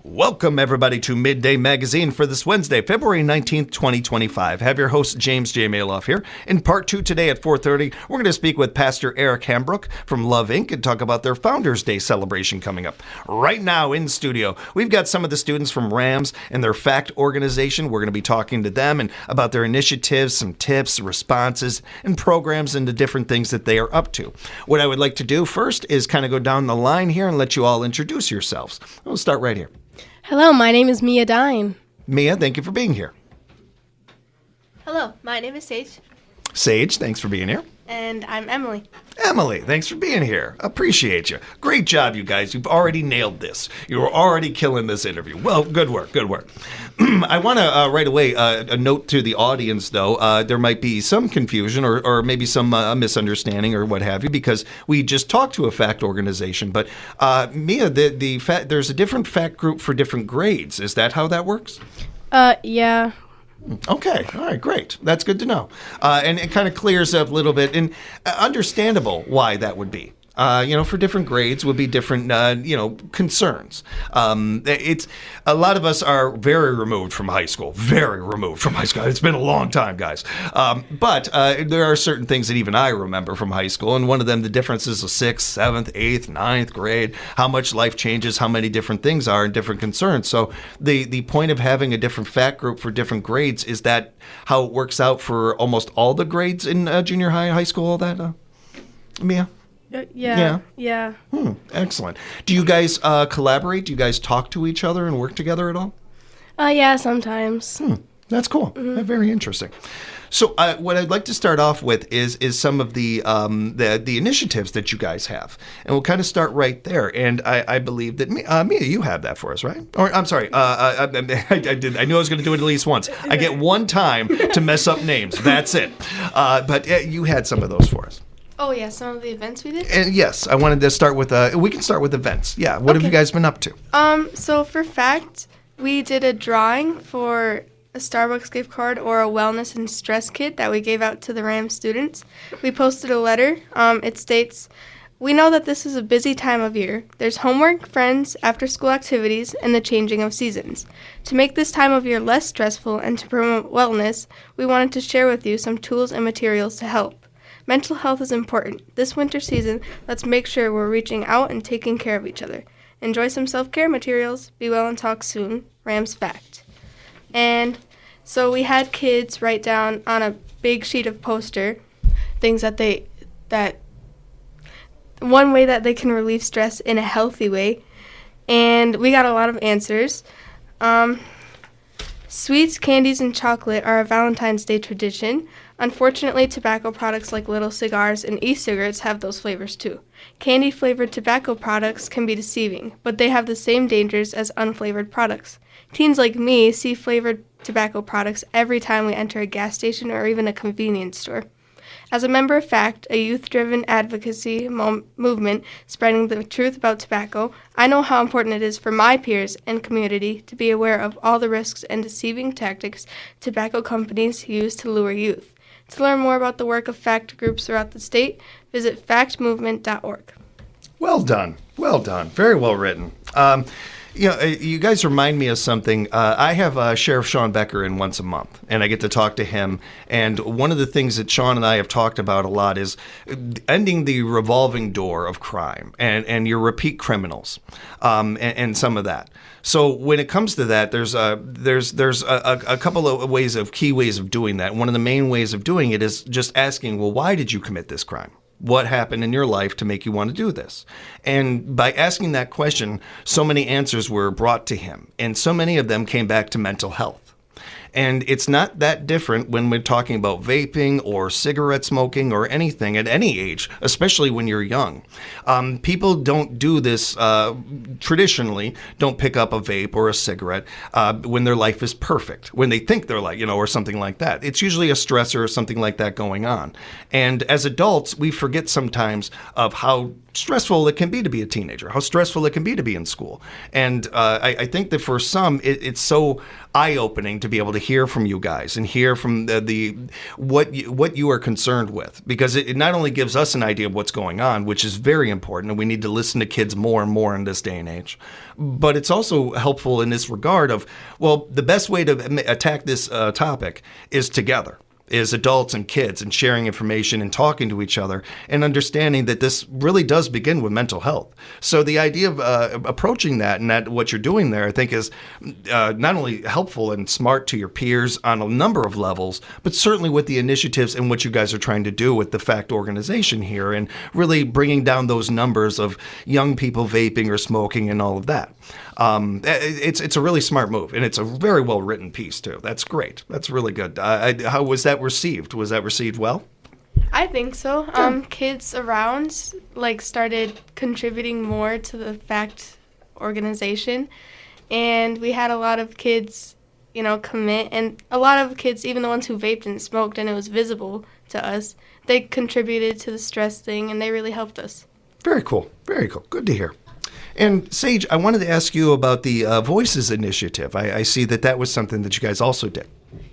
Welcome, everybody, to Midday Magazine for this Wednesday, February 19th, 2025. Have your host, James J. Malouf, here. In part two today at 4:30, we're going to speak with Pastor Eric Hambrook from Love Inc. and talk about their Founders Day celebration coming up. Right now in studio, we've got some of the students from Rams and their Fact organization. We're going to be talking to them and about their initiatives, some tips, responses, and programs and the different things that they are up to. What I would like to do first is kind of go down the line here and let you all introduce yourselves. We'll start right here. Hello, my name is Dhein. Mia, thank you for being here. Hello, my name is Saige. Saige, thanks for being here. And I'm Emily. Emily, thanks for being here. Appreciate you. Great job, you guys. You've already nailed this. You're already killing this interview. Well, good work, good work. I want to right away a note to the audience, though. There might be some confusion or maybe some misunderstanding or what have you, because we just talked to a fact organization. But Mia, there's a different fact group for different grades. Is that how that works? Yeah. Okay. All right. Great. That's good to know. And it kind of clears up a little bit, and understandable why that would be. For different grades would be different, concerns. It's a lot of us are very removed from high school. It's been a long time, guys. But there are certain things that even I remember from high school, and one of them, the differences of 6th, 7th, 8th, 9th grade, how much life changes, how many different things are, and different concerns. So the point of having a different fact group for different grades, is that how it works out for almost all the grades in junior high, high school, all that, Mia? Yeah. Excellent. Do you guys collaborate? Do you guys talk to each other and work together at all? Yeah, sometimes. That's cool. Mm-hmm. Very interesting. So what I'd like to start off with is some of the initiatives that you guys have, and we'll kind of start right there. And I believe that Mia, you have that for us, right? Or I'm sorry, I did. I knew I was going to do it at least once. I get one time to mess up names. That's it. But you had some of those for us. Oh, yeah, some of the events we did? And yes, I wanted to start with, we can start with events. Yeah, what have you guys been up to? So for Fact, we did a drawing for a Starbucks gift card or a wellness and stress kit that we gave out to the Rams students. We posted a letter. It states, "We know that this is a busy time of year. There's homework, friends, after-school activities, and the changing of seasons. To make this time of year less stressful and to promote wellness, we wanted to share with you some tools and materials to help. Mental health is important. This winter season, let's make sure we're reaching out and taking care of each other. Enjoy some self-care materials. Be well and talk soon. Rams Fact." And so we had kids write down on a big sheet of poster things that one way that they can relieve stress in a healthy way. And we got a lot of answers. Sweets, candies, and chocolate are a Valentine's Day tradition. Unfortunately, tobacco products like little cigars and e-cigarettes have those flavors too. Candy-flavored tobacco products can be deceiving, but they have the same dangers as unflavored products. Teens like me see flavored tobacco products every time we enter a gas station or even a convenience store. As a member of Fact, a youth-driven advocacy movement spreading the truth about tobacco, I know how important it is for my peers and community to be aware of all the risks and deceiving tactics tobacco companies use to lure youth. To learn more about the work of Fact groups throughout the state, visit factmovement.org. Well done. Well done. Very well written. You guys remind me of something. I have Sheriff Sean Becker in once a month, and I get to talk to him. And one of the things that Sean and I have talked about a lot is ending the revolving door of crime and your repeat criminals, and some of that. So when it comes to that, there's a couple of key ways of doing that. One of the main ways of doing it is just asking, well, why did you commit this crime? What happened in your life to make you want to do this? And by asking that question, so many answers were brought to him, and so many of them came back to mental health. And it's not that different when we're talking about vaping or cigarette smoking or anything at any age, especially when you're young. People don't do this traditionally, don't pick up a vape or a cigarette when their life is perfect, when they think they're or something like that. It's usually a stressor or something like that going on. And as adults, we forget sometimes of how stressful it can be to be a teenager, how stressful it can be to be in school. And I think that for some, it's so eye-opening to be able to hear from you guys and hear from what you are concerned with, because it not only gives us an idea of what's going on, which is very important, and we need to listen to kids more and more in this day and age, but it's also helpful in this regard of, well, the best way to attack this topic is together, is adults and kids, and sharing information and talking to each other and understanding that this really does begin with mental health. So the idea of approaching that and that what you're doing there, I think, is not only helpful and smart to your peers on a number of levels, but certainly with the initiatives and what you guys are trying to do with the FACT organization here and really bringing down those numbers of young people vaping or smoking and all of that. It's a really smart move, and it's a very well written piece too. That's great. That's really good. How was that received? Was that received well? I think so. Kids around started contributing more to the FACT organization, and we had a lot of kids, commit, and a lot of kids, even the ones who vaped and smoked, and it was visible to us, they contributed to the stress thing, and they really helped us. Very cool. Very cool. Good to hear. And Saige, I wanted to ask you about the Voices initiative. I see that was something that you guys also did.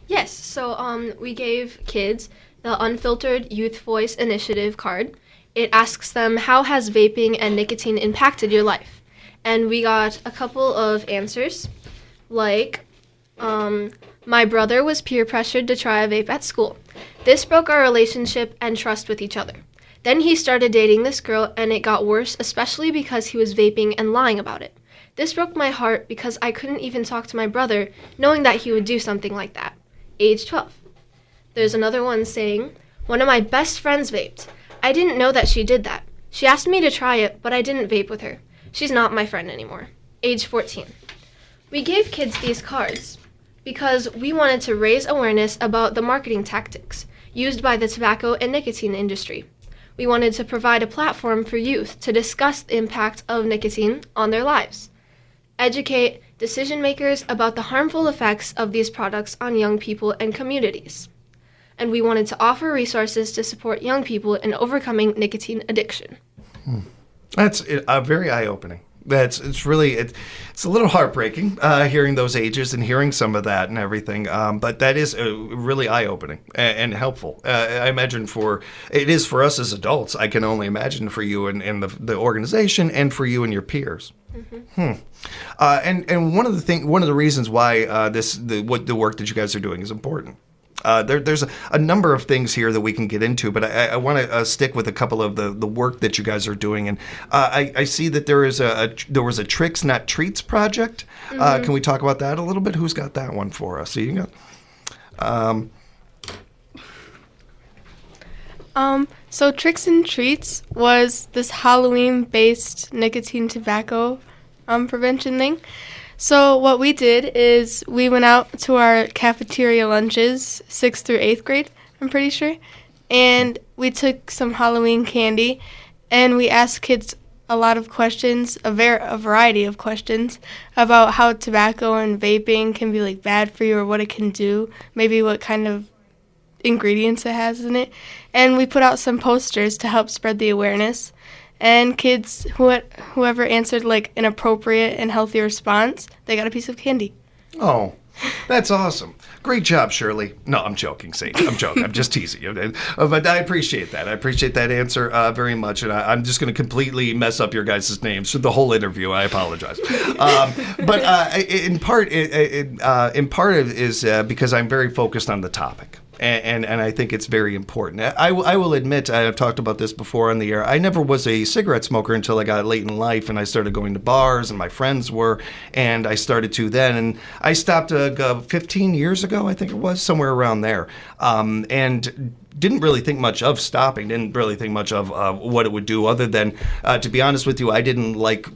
Yes, so we gave kids the Unfiltered Youth Voice Initiative card. It asks them, how has vaping and nicotine impacted your life? And we got a couple of answers, like, my brother was peer pressured to try a vape at school. This broke our relationship and trust with each other. Then he started dating this girl, and it got worse, especially because he was vaping and lying about it. This broke my heart because I couldn't even talk to my brother, knowing that he would do something like that. Age 12. There's another one saying, one of my best friends vaped. I didn't know that she did that. She asked me to try it, but I didn't vape with her. She's not my friend anymore. Age 14. We gave kids these cards because we wanted to raise awareness about the marketing tactics used by the tobacco and nicotine industry. We wanted to provide a platform for youth to discuss the impact of nicotine on their lives, educate decision makers about the harmful effects of these products on young people and communities. And we wanted to offer resources to support young people in overcoming nicotine addiction. That's very eye-opening. It's a little heartbreaking hearing those ages and hearing some of that and everything, but that is really eye-opening and helpful. I imagine it is for us as adults. I can only imagine for you and the organization, and for you and your peers. Mm-hmm. And one of the reasons why the work that you guys are doing is important. There's a number of things here that we can get into, but I want to stick with a couple of the work that you guys are doing. And I see that there was a Tricks Not Treats project. Mm-hmm. Can we talk about that a little bit? Who's got that one for us? So you got. So Tricks and Treats was this Halloween-based nicotine tobacco prevention thing. So what we did is we went out to our cafeteria lunches, 6th through 8th grade, I'm pretty sure, and we took some Halloween candy, and we asked kids a lot of questions, a variety of questions, about how tobacco and vaping can be bad for you, or what it can do, maybe what kind of ingredients it has in it. And we put out some posters to help spread the awareness. And kids, whoever answered an appropriate and healthy response, they got a piece of candy. Oh, that's awesome. Great job, Shirley. No, I'm joking, Saige. I'm joking. I'm just teasing you. But I appreciate that. I appreciate that answer very much. And I'm just going to completely mess up your guys' names for the whole interview. I apologize. But in part, it is because I'm very focused on the topic. And I think it's very important. I will admit, I've talked about this before on the air, I never was a cigarette smoker until I got late in life, and I started going to bars, and my friends were, and I started to then. And I stopped 15 years ago, I think it was, somewhere around there, and didn't really think much of stopping, didn't really think much of what it would do, other than, to be honest with you, I didn't like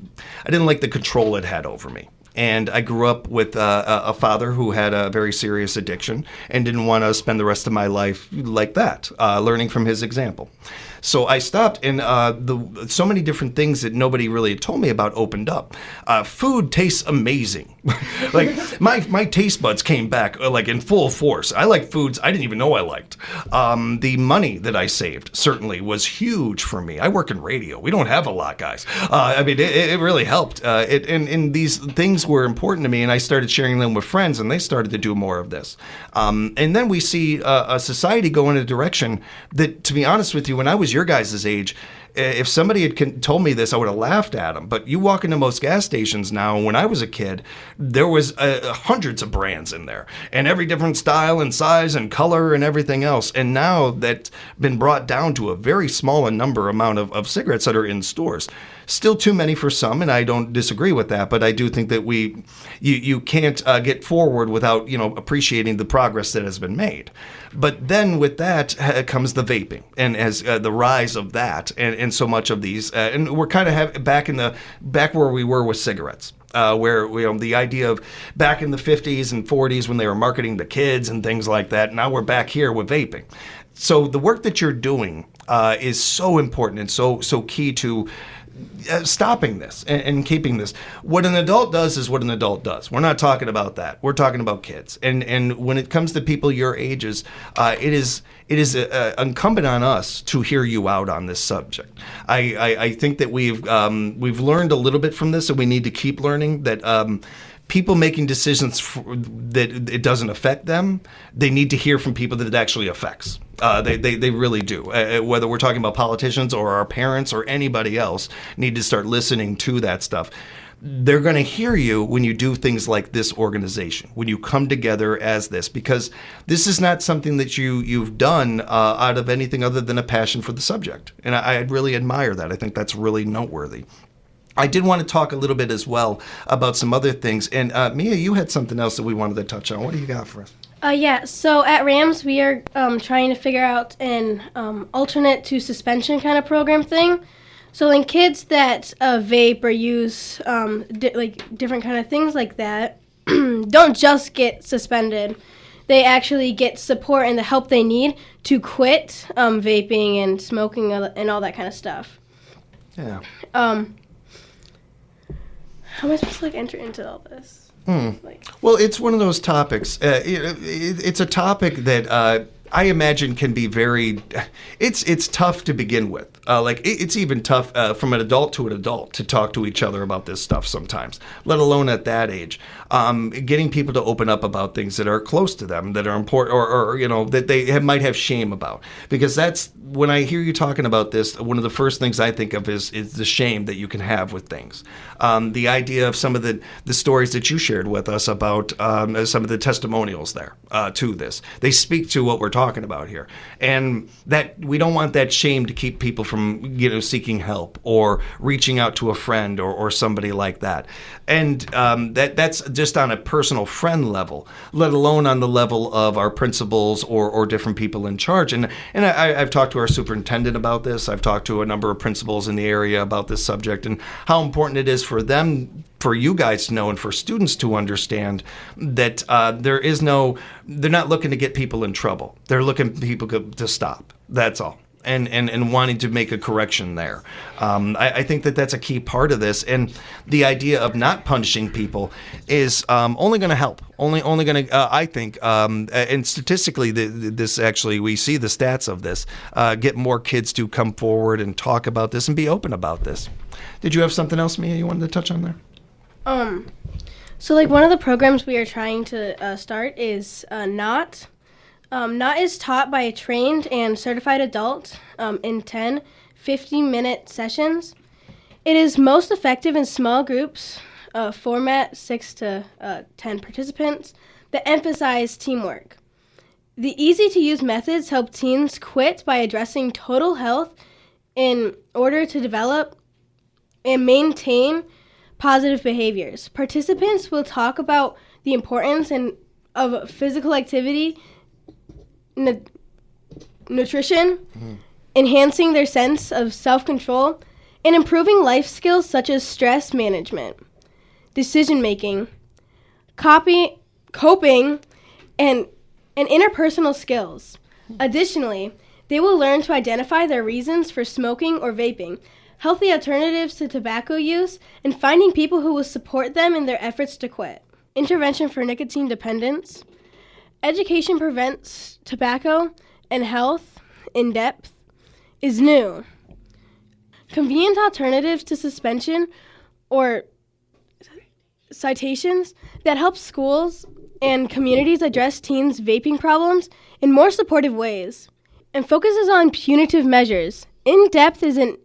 the control it had over me. And I grew up with a father who had a very serious addiction and didn't want to spend the rest of my life like that, learning from his example. So I stopped, and so many different things that nobody really had told me about opened up. Food tastes amazing Like my taste buds came back like in full force. I like foods I didn't even know I liked. The money that I saved certainly was huge for me. I work in radio. We don't have a lot, guys. I mean, it really helped. And these things were important to me, and I started sharing them with friends, and they started to do more of this. And then we see a society go in a direction that, to be honest with you, when I was your guys' age, if somebody had told me this, I would have laughed at them. But you walk into most gas stations now, when I was a kid, there was hundreds of brands in there, and every different style and size and color and everything else. And now that's been brought down to a very small amount of cigarettes that are in stores. Still too many for some, and I don't disagree with that. But I do think that you can't get forward without appreciating the progress that has been made. But then with that comes the vaping, and as the rise of that, and so much of these, and we're kind of back where we were with cigarettes. Where the idea of back in the 50s and 40s when they were marketing to kids and things like that. Now we're back here with vaping. So the work that you're doing is so important and so key to stopping this and keeping this. What an adult does is what an adult does. We're not talking about that. We're talking about kids. And when it comes to people your ages, it is incumbent on us to hear you out on this subject. I think that we've learned a little bit from this, and we need to keep learning that. People making decisions that it doesn't affect them, they need to hear from people that it actually affects. They really do. Whether we're talking about politicians or our parents or anybody else, need to start listening to that stuff. They're going to hear you when you do things like this organization, when you come together as this, because this is not something that you've done out of anything other than a passion for the subject. And I really admire that. I think that's really noteworthy. I did want to talk a little bit as well about some other things. And Mia, you had something else that we wanted to touch on. What do you got for us? Yeah, so at Rams, we are trying to figure out an alternate to suspension kind of program thing. So then kids that vape or use different kind of things like that don't just get suspended. They actually get support and the help they need to quit vaping and smoking and all that kind of stuff. Yeah. How am I supposed to enter into all this? Well, it's one of those topics. It's a topic that I imagine can be very. It's tough to begin with. It's even tough from an adult to an adult to talk to each other about this stuff sometimes, let alone at that age. Getting people to open up about things that are close to them, that are important, or that they might have shame about. Because that's when I hear you talking about this, one of the first things I think of is the shame that you can have with things. The idea of some of the stories that you shared with us about some of the testimonials there to this. They speak to what we're talking about here, and that we don't want that shame to keep people from seeking help or reaching out to a friend or somebody like that. And that's just on a personal friend level, let alone on the level of our principals or different people in charge. And I've talked to our superintendent about this. I've talked to a number of principals in the area about this subject and how important it is for them, for you guys to know, and for students to understand that they're not looking to get people in trouble. They're looking for people to stop. That's all. And wanting to make a correction there. I think that's a key part of this. And the idea of not punishing people is only going to help. Only going to, I think, and statistically, this actually, we see the stats of this, get more kids to come forward and talk about this and be open about this. Did you have something else, Mia, you wanted to touch on there? So one of the programs we are trying to start is NOT. NOT is taught by a trained and certified adult in 10 50-minute sessions. It is most effective in small groups, format 6 to 10 participants, that emphasize teamwork. The easy-to-use methods help teens quit by addressing total health in order to develop and maintain positive behaviors. Participants will talk about the importance of physical activity, nutrition, enhancing their sense of self-control, and improving life skills such as stress management, decision-making, coping, and interpersonal skills. Additionally, they will learn to identify their reasons for smoking or vaping, healthy alternatives to tobacco use, and finding people who will support them in their efforts to quit. intervention for nicotine dependence, education prevents tobacco and health in depth, is new. Convenient alternatives to suspension or citations that help schools and communities address teens' vaping problems in more supportive ways, and focuses on punitive measures. In Depth is an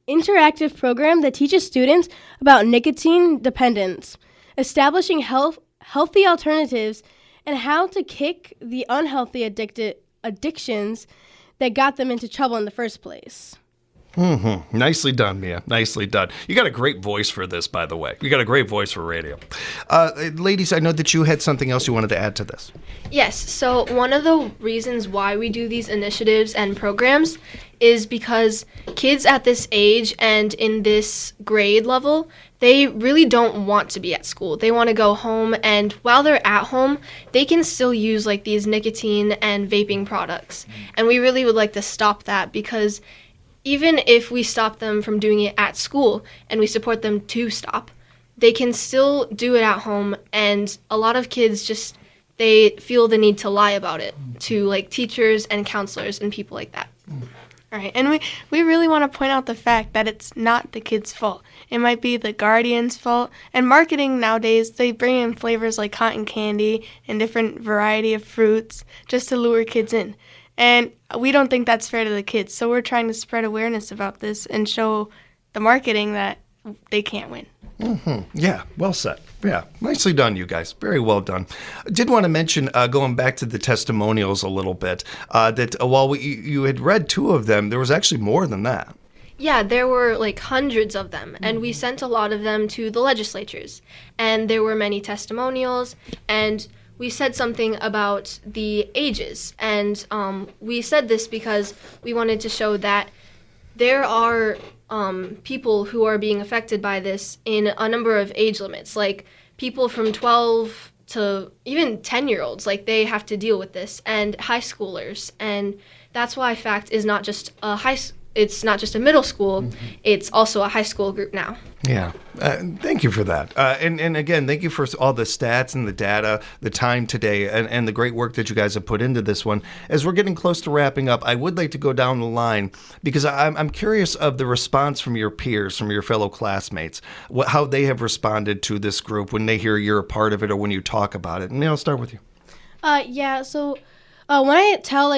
interactive program that teaches students about nicotine dependence, establishing healthy alternatives, and how to kick the unhealthy addictions that got them into trouble in the first place. Mm-hmm. Nicely done, Mia. Nicely done. You got a great voice for this, by the way. You got a great voice for radio. Ladies, I know that you had something else you wanted to add to this. Yes, so one of the reasons why we do these initiatives and programs is because kids at this age and in this grade level, they really don't want to be at school. They want to go home, and while they're at home, they can still use like these nicotine and vaping products. And we really would like to stop that, because even if we stop them from doing it at school and we support them to stop, they can still do it at home. And a lot of kids just, they feel the need to lie about it to like teachers and counselors and people like that. All right, and we really want to point out the fact that it's not the kids' fault. It might be the guardian's fault. And marketing nowadays, they bring in flavors like cotton candy and different variety of fruits just to lure kids in. And we don't think that's fair to the kids, so we're trying to spread awareness about this and show the marketing that they can't win. Mm-hmm. Yeah, well said. Yeah, nicely done, you guys. Very well done. I did want to mention, going back to the testimonials a little bit, that while you had read 2 of them, there was actually more than that. Yeah, there were like hundreds of them, and we sent a lot of them to the legislatures. And there were many testimonials, and we said something about the ages. And we said this because we wanted to show that there are people who are being affected by this in a number of age limits, like people from 12 to even 10-year-olds, like they have to deal with this, and high schoolers. And that's why FACT is not just it's not just a middle school, it's also a high school group now. Yeah, thank you for that. And again, thank you for all the stats and the data, the time today, and the great work that you guys have put into this one. As we're getting close to wrapping up, I would like to go down the line because I'm curious of the response from your peers, from your fellow classmates, how they have responded to this group when they hear you're a part of it or when you talk about it. And I'll start with you. When I tell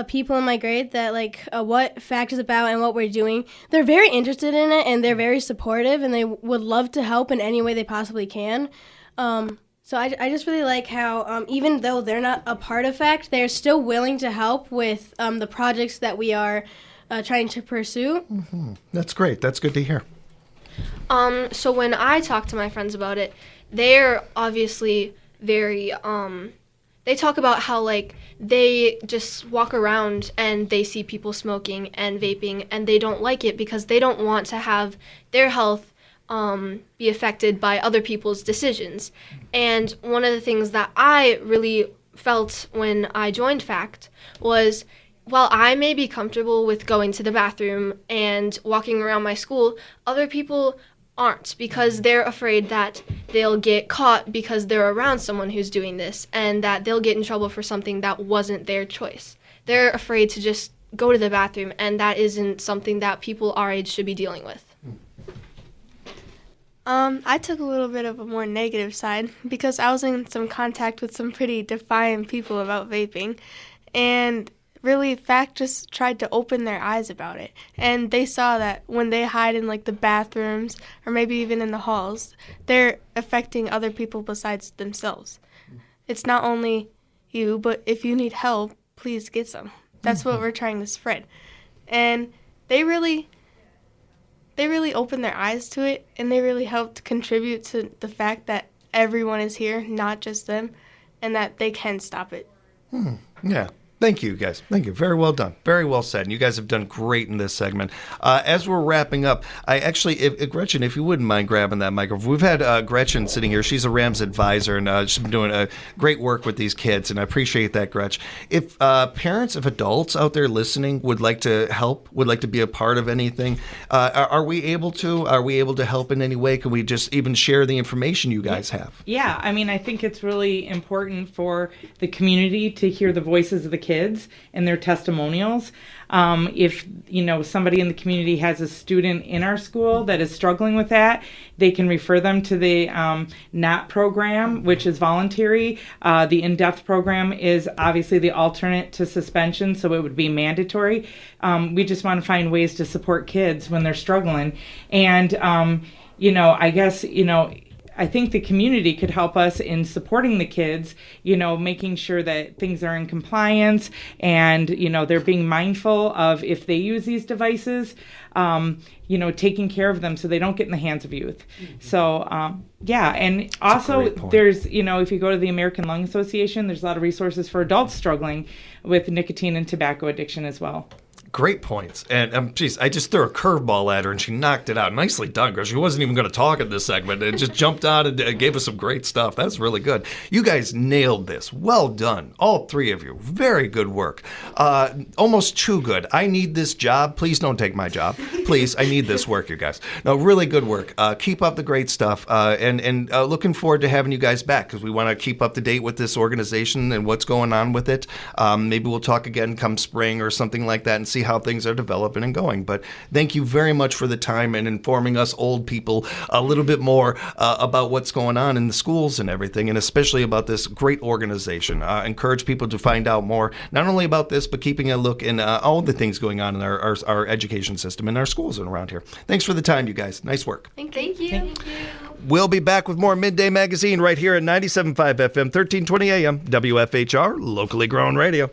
people in my grade that what FACT is about and what we're doing, they're very interested in it and they're very supportive and they would love to help in any way they possibly can. So I just really like how even though they're not a part of FACT, they're still willing to help with the projects that we are trying to pursue. Mm-hmm. That's great. That's good to hear. So when I talk to my friends about it, they're obviously very they talk about how they just walk around and they see people smoking and vaping and they don't like it because they don't want to have their health be affected by other people's decisions. And one of the things that I really felt when I joined FACT was, while I may be comfortable with going to the bathroom and walking around my school, other people aren't, because they're afraid that they'll get caught because they're around someone who's doing this and that they'll get in trouble for something that wasn't their choice. They're afraid to just go to the bathroom, and that isn't something that people our age should be dealing with. I took a little bit of a more negative side because I was in some contact with some pretty defiant people about vaping, and really, FACT just tried to open their eyes about it. And they saw that when they hide in the bathrooms or maybe even in the halls, they're affecting other people besides themselves. It's not only you, but if you need help, please get some. That's what we're trying to spread. And they really opened their eyes to it, and they really helped contribute to the fact that everyone is here, not just them, and that they can stop it. Yeah. Thank you, guys. Thank you. Very well done. Very well said. And you guys have done great in this segment. As we're wrapping up, I actually, if Gretchen, if you wouldn't mind grabbing that microphone. We've had Gretchen sitting here. She's a Rams advisor, and she's been doing great work with these kids, and I appreciate that, Gretch. If parents, if adults out there listening would like to help, would like to be a part of anything, are we able to? Are we able to help in any way? Can we just even share the information you guys have? Yeah, I mean, I think it's really important for the community to hear the voices of the kids and their testimonials. If somebody in the community has a student in our school that is struggling with that, they can refer them to the NAT program, which is voluntary. The in-depth program is obviously the alternate to suspension, so it would be mandatory. We just want to find ways to support kids when they're struggling. And, I think the community could help us in supporting the kids, making sure that things are in compliance and, they're being mindful of if they use these devices, taking care of them so they don't get in the hands of youth. Mm-hmm. So, and also there's, if you go to the American Lung Association, there's a lot of resources for adults struggling with nicotine and tobacco addiction as well. Great points. And, I just threw a curveball at her, and she knocked it out. Nicely done, girl. She wasn't even going to talk in this segment. It just jumped out and gave us some great stuff. That's really good. You guys nailed this. Well done. All three of you. Very good work. Almost too good. I need this job. Please don't take my job. Please, I need this work, you guys. No, really good work. Keep up the great stuff. And looking forward to having you guys back, because we want to keep up to date with this organization and what's going on with it. Maybe we'll talk again come spring or something like that and see how things are developing and going. But thank you very much for the time and informing us old people a little bit more about what's going on in the schools and everything, and especially about this great organization. Encourage people to find out more, not only about this, but keeping a look in all the things going on in our education system and our schools and around here. Thanks for the time, you guys. Nice work. Thank you. We'll be back with more Midday Magazine right here at 97.5 FM, 1320 AM, WFHR, locally grown radio.